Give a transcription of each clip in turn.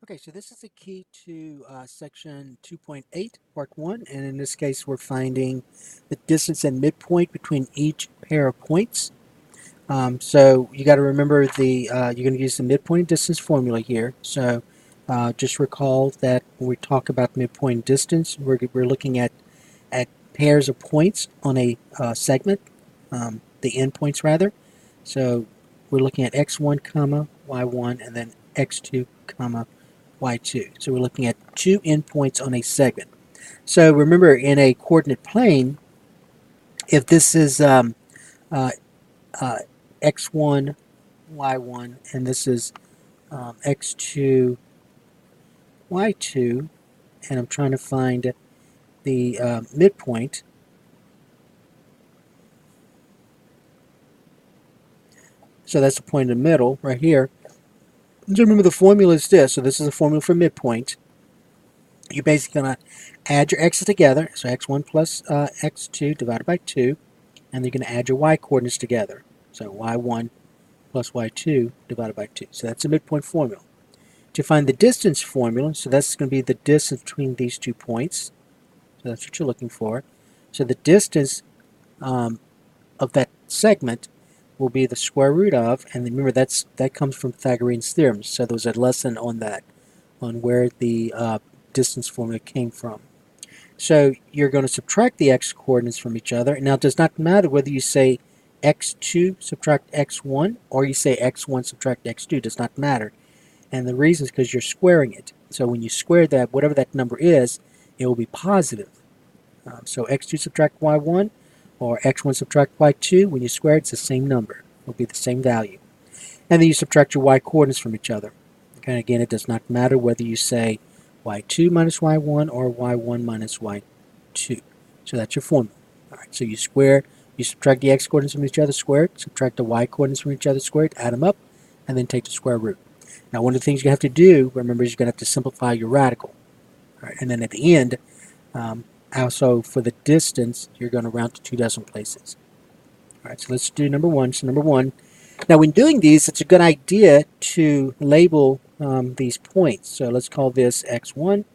Okay, so this is a key to section 2.8, part 1, and in this case we're finding the distance and midpoint between each pair of points. So you got to remember you're going to use the midpoint and distance formula here. So just recall that when we talk about midpoint and distance, we're looking at pairs of points on a segment, the endpoints rather. So we're looking at x1 comma y1 and then x2 comma y2. So we're looking at two endpoints on a segment. So remember, in a coordinate plane, if this is uh, uh, x1, y1, and this is x2, y2, and I'm trying to find the midpoint, so that's the point in the middle right here. So remember, the formula is this. So this is a formula for midpoint. You're basically going to add your x's together, so x1 plus x2 divided by 2, and you're going to add your y coordinates together. So y1 plus y2 divided by 2. So that's the midpoint formula. To find the distance formula, so that's going to be the distance between these 2 points. So that's what you're looking for. So the distance of that segment will be the square root of, and remember that comes from Pythagorean's theorem. So there was a lesson on that, on where the distance formula came from. So you're going to subtract the x coordinates from each other. Now it does not matter whether you say x2 subtract x1 or you say x1 subtract x2. It does not matter. And the reason is because you're squaring it. So when you square that, whatever that number is, it will be positive. So x2 subtract y1 or x1 subtract y2, when you square it, it's the same number. It will be the same value. And then you subtract your y coordinates from each other. Okay, and again, it does not matter whether you say y2 minus y1 or y1 minus y2. So that's your formula. All right, so you subtract the x coordinates from each other, square it, subtract the y coordinates from each other, square it, add them up, and then take the square root. Now, one of the things you have to do, remember, is you're going to have to simplify your radical. All right, and then at the end, also for the distance, you're going to round to 2 decimal places. All right, so let's do number 1. So number 1. Now, when doing these, it's a good idea to label these points. So let's call this x1,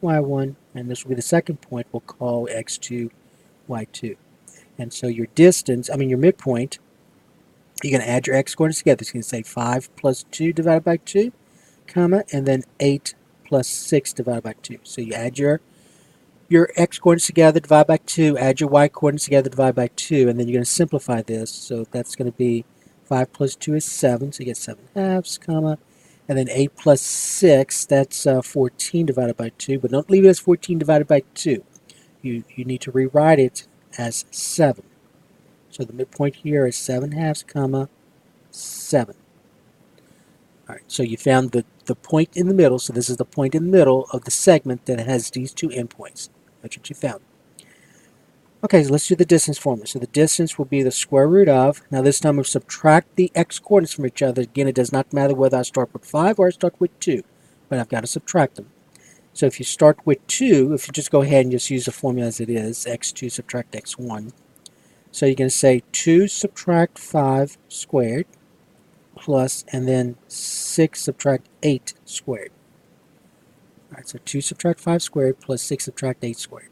y1, and this will be the second point. We'll call x2, y2. And so your midpoint, you're going to add your x coordinates together. It's going to say 5 plus 2 divided by 2, comma, and then 8 plus 6 divided by 2. So you add your x coordinates together, divide by 2, add your y coordinates together, divide by 2, and then you're going to simplify this. So that's going to be 5 plus 2 is 7, so you get 7 halves, comma, and then 8 plus 6, that's 14 divided by 2, but don't leave it as 14 divided by 2. You need to rewrite it as 7. So the midpoint here is 7 halves, comma, 7. All right, so you found the point in the middle, so this is the point in the middle of the segment that has these two endpoints. That's what you found. Okay, so let's do the distance formula. So the distance will be the square root of, now this time we'll subtract the x coordinates from each other. Again, it does not matter whether I start with 5 or I start with 2, but I've got to subtract them. So if you start with 2, if you just go ahead and just use the formula as it is, x2 subtract x1. So you're going to say 2 subtract 5 squared plus, and then 6 subtract 8 squared. All right, so 2 subtract 5 squared plus 6 subtract 8 squared.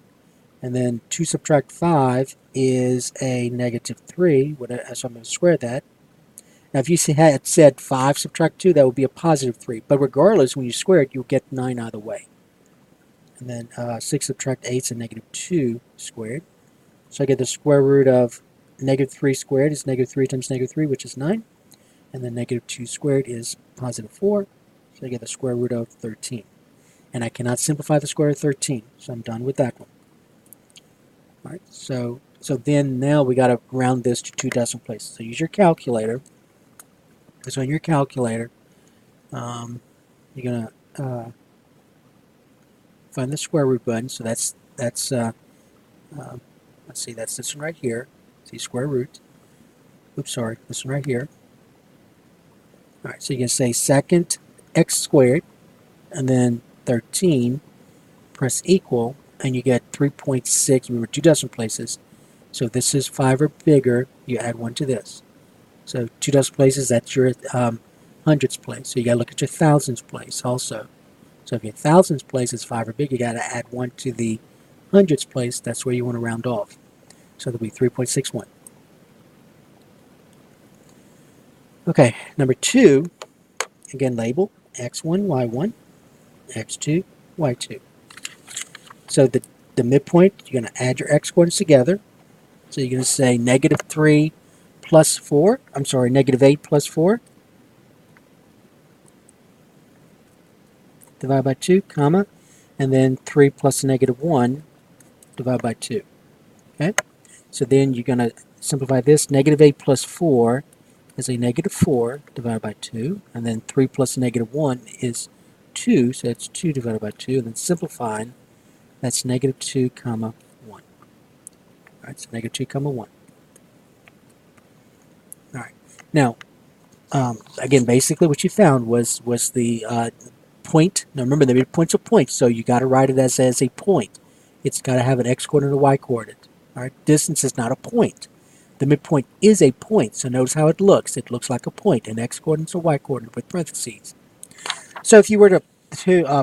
And then 2 subtract 5 is a negative 3, so I'm going to square that. Now, if you had said 5 subtract 2, that would be a positive 3. But regardless, when you square it, you'll get 9 either way. And then 6 subtract 8 is a negative 2 squared. So I get the square root of negative 3 squared is negative 3 times negative 3, which is 9. And then negative 2 squared is positive 4. So I get the square root of 13. And I cannot simplify the square root of 13, so I'm done with that one. All right, so then now we got to round this to 2 decimal places. So use your calculator. So in your calculator, you're going to find the square root button. So that's let's see, that's this one right here. See, square root. Oops, sorry, this one right here. All right, so you can say second x squared, and then 13, press equal, and you get 3.6. Remember, 2 decimal places. So if this is 5 or bigger, you add 1 to this. So 2 decimal places, that's your hundreds place. So you got to look at your thousands place also. So if your thousands place is 5 or bigger, you got to add 1 to the hundreds place. That's where you want to round off. So that'll be 3.61. Okay, number 2, again label x1, y1, x2, y2. So the midpoint, you're going to add your x-coordinates together. So you're going to say negative 3 plus 4, I'm sorry, negative 8 plus 4, divided by 2, comma, and then 3 plus negative 1, divided by 2. Okay? So then you're going to simplify this. Negative 8 plus 4 is a negative 4 divided by 2, and then 3 plus negative 1 is 2, so that's 2 divided by 2, and then simplifying, that's negative 2 comma 1. All right, so negative 2 comma 1. All right. Now, again, basically what you found was the point. Now remember, the midpoint's a point, so you got to write it as a point. It's got to have an x-coordinate and a y-coordinate. All right, distance is not a point. The midpoint is a point, so notice how it looks. It looks like a point, an x-coordinate or y-coordinate with parentheses. So if you were to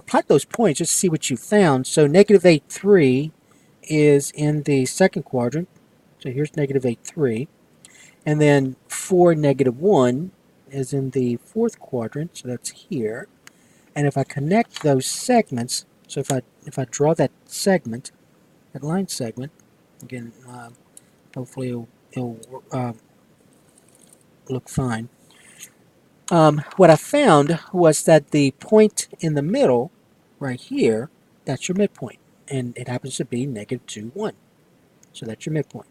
plot those points, just to see what you found. So negative 8, 3 is in the second quadrant. So here's negative 8, 3. And then 4, negative 1 is in the fourth quadrant, so that's here. And if I connect those segments, so if I draw that segment, that line segment, again, hopefully it'll look fine. What I found was that the point in the middle, right here, that's your midpoint. And it happens to be negative 2, 1. So that's your midpoint.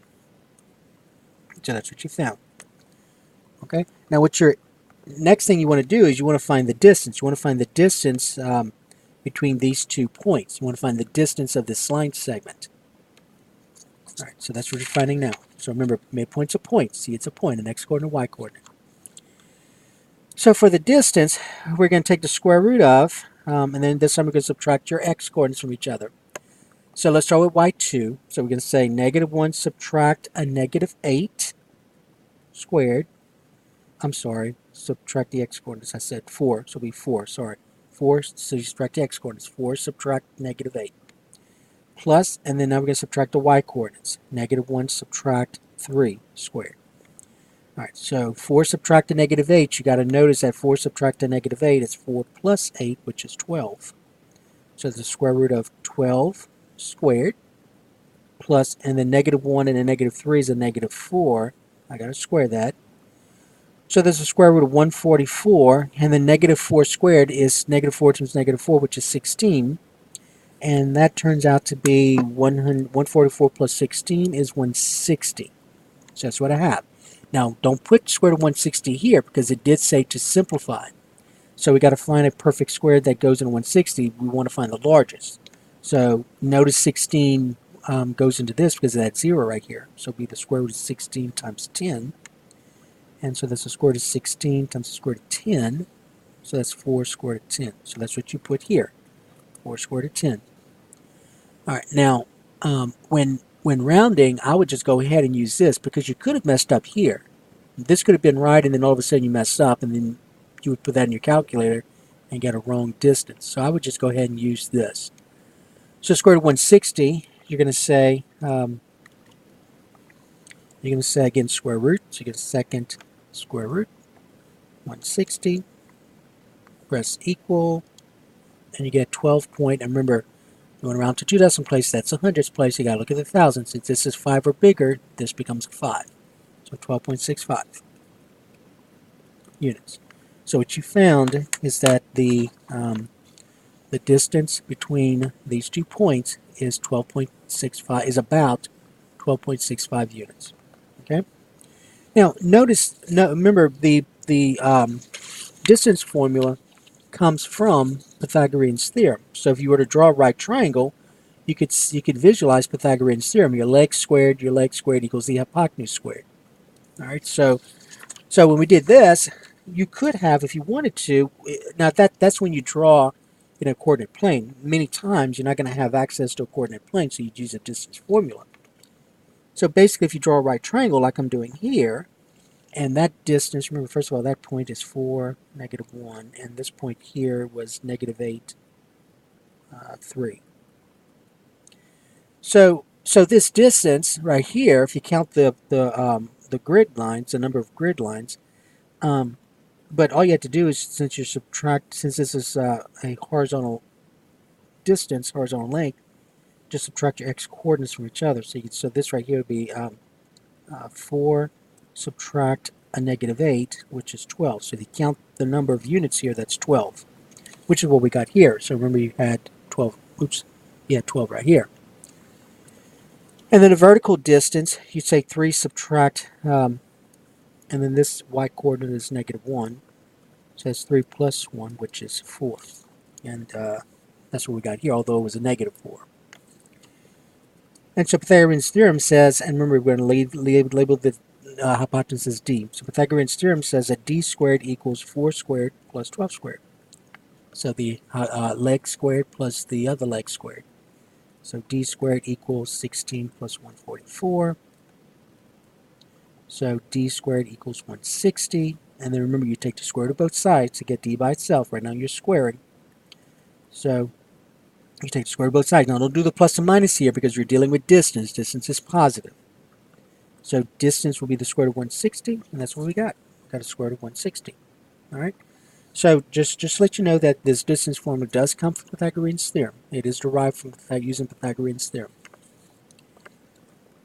So that's what you found. Okay? Now what your next thing you want to do is you want to find the distance. You want to find the distance between these 2 points. You want to find the distance of this line segment. All right, so that's what you're finding now. So remember, midpoint's a point. See, it's a point, an x-coordinate, y-coordinate. So for the distance, we're going to take the square root of, and then this time we're going to subtract your x-coordinates from each other. So let's start with y2. So we're going to say negative 1 subtract a negative 8 squared. I'm sorry, subtract the x-coordinates. I said 4, so it'll be 4, sorry. 4, so you subtract the x-coordinates. 4 subtract negative 8. Plus, and then now we're going to subtract the y-coordinates. Negative 1 subtract 3 squared. All right, so 4 subtract the negative 8, you got to notice that 4 subtract the negative 8 is 4 plus 8, which is 12. So the square root of 12 squared plus, and then negative 1 and a negative 3 is a negative 4. I got to square that. So there's a square root of 144, and then negative 4 squared is negative 4 times negative 4, which is 16. And that turns out to be 144 plus 16 is 160. So that's what I have. Now, don't put square root of 160 here because it did say to simplify. So we got to find a perfect square that goes into 160. We want to find the largest. So notice 16 goes into this because of that 0 right here. So it'll be the square root of 16 times 10. And so that's the square root of 16 times the square root of 10. So that's 4 square root of 10. So that's what you put here. 4 square root of 10. All right, now when rounding, I would just go ahead and use this because you could have messed up here. This could have been right, and then all of a sudden you mess up, and then you would put that in your calculator and get a wrong distance. So I would just go ahead and use this. So square root of 160, you're going to say again square root. So you get a second square root 160. Press equal, and you get 12 point. And remember, you want to round to 2 decimal places. That's a hundredths place. You got to look at the thousands. Since this is 5 or bigger, this becomes 5. So 12.65 units. So what you found is that the distance between these 2 points is 12.65 is about 12.65 units. Okay. Now notice. Remember the distance formula comes from Pythagorean's theorem. So if you were to draw a right triangle, you could visualize Pythagorean's theorem. Your leg squared equals the hypotenuse squared. All right. So when we did this, you could have, if you wanted to. Now that's when you draw in a coordinate plane. Many times you're not going to have access to a coordinate plane, so you'd use a distance formula. So basically, if you draw a right triangle like I'm doing here, and that distance, remember, first of all, that point is 4, negative 1, and this point here was negative 8, 3. So this distance right here, if you count the grid lines, the number of grid lines, but all you have to do is, since this is a horizontal distance, horizontal length, just subtract your x coordinates from each other. So this right here would be 4 subtract a negative 8, which is 12. So if you count the number of units here, that's 12, which is what we got here. So remember, you had 12. Oops, you had 12 right here. And then a vertical distance, you say 3 subtract, and then this y coordinate is negative 1. So that's 3 plus 1, which is 4. And that's what we got here, although it was a negative 4. And so Pythagorean's theorem says, and remember, we're going to label the hypotenuse d. So Pythagorean's theorem says that d squared equals 4 squared plus 12 squared. So the leg squared plus the other leg squared. So d squared equals 16 plus 144. So d squared equals 160. And then remember, you take the square root of both sides to get d by itself. Right now you're squaring. So you take the square root of both sides. Now don't do the plus and minus here because you're dealing with distance. Distance is positive. So distance will be the square root of 160, and that's what we got. We got a square root of 160. All right. So just to let you know that this distance formula does come from Pythagorean's theorem. It is derived from using Pythagorean's theorem.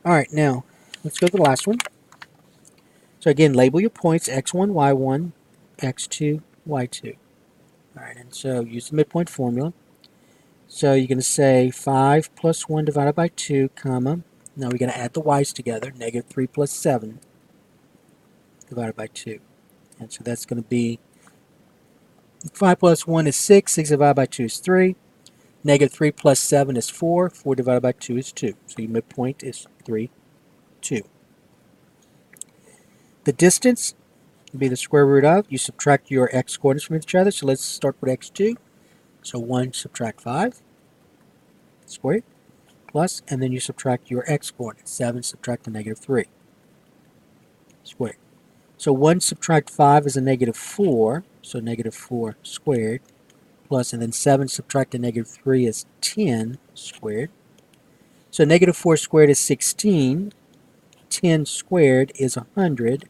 All right, now let's go to the last one. So again, label your points x1, y1, x2, y2. All right, and so use the midpoint formula. So you're going to say 5 plus 1 divided by 2, comma. Now we're going to add the y's together. Negative 3 plus 7 divided by 2. And so that's going to be 5 plus 1 is 6. 6 divided by 2 is 3. Negative 3 plus 7 is 4. 4 divided by 2 is 2. So your midpoint is 3, 2. The distance will be the square root of. You subtract your x coordinates from each other. So let's start with x2. So 1 subtract 5 squared plus, and then you subtract your x coordinates. 7 subtract the negative 3 squared. So 1 subtract 5 is a negative 4. So negative 4 squared plus, and then 7 subtract the negative 3 is 10 squared. So negative 4 squared is 16. 10 squared is 100.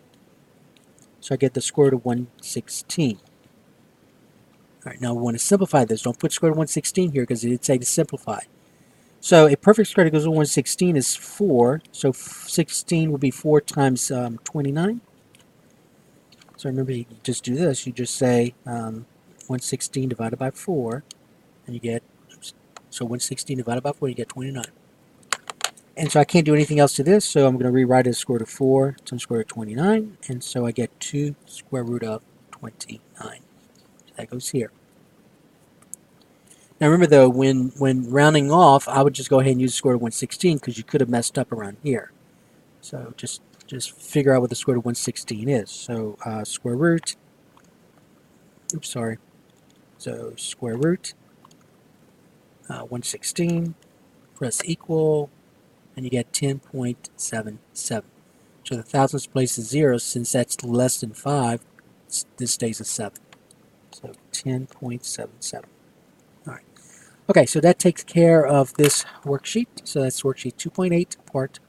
So I get the square root of 116. All right, now we want to simplify this. Don't put square root of 116 here because it did say to simplify. So a perfect square that goes with 116 is 4. So 16 will be 4 times 29. So remember, you just do this. You just say 116 divided by 4, and you get, so 116 divided by 4, you get 29. And so I can't do anything else to this, so I'm going to rewrite it as square root of 4 times square root of 29, and so I get 2 square root of 29. So that goes here. Now remember though, when rounding off, I would just go ahead and use the square root of 116 because you could have messed up around here. So just figure out what the square root of 116 is. So square root, oops, sorry. So square root 116, press equal, and you get 10.77. So the thousandths place is 0. Since that's less than 5, this stays a 7. So 10.77. All right. Okay, so that takes care of this worksheet. So that's worksheet 2.8, part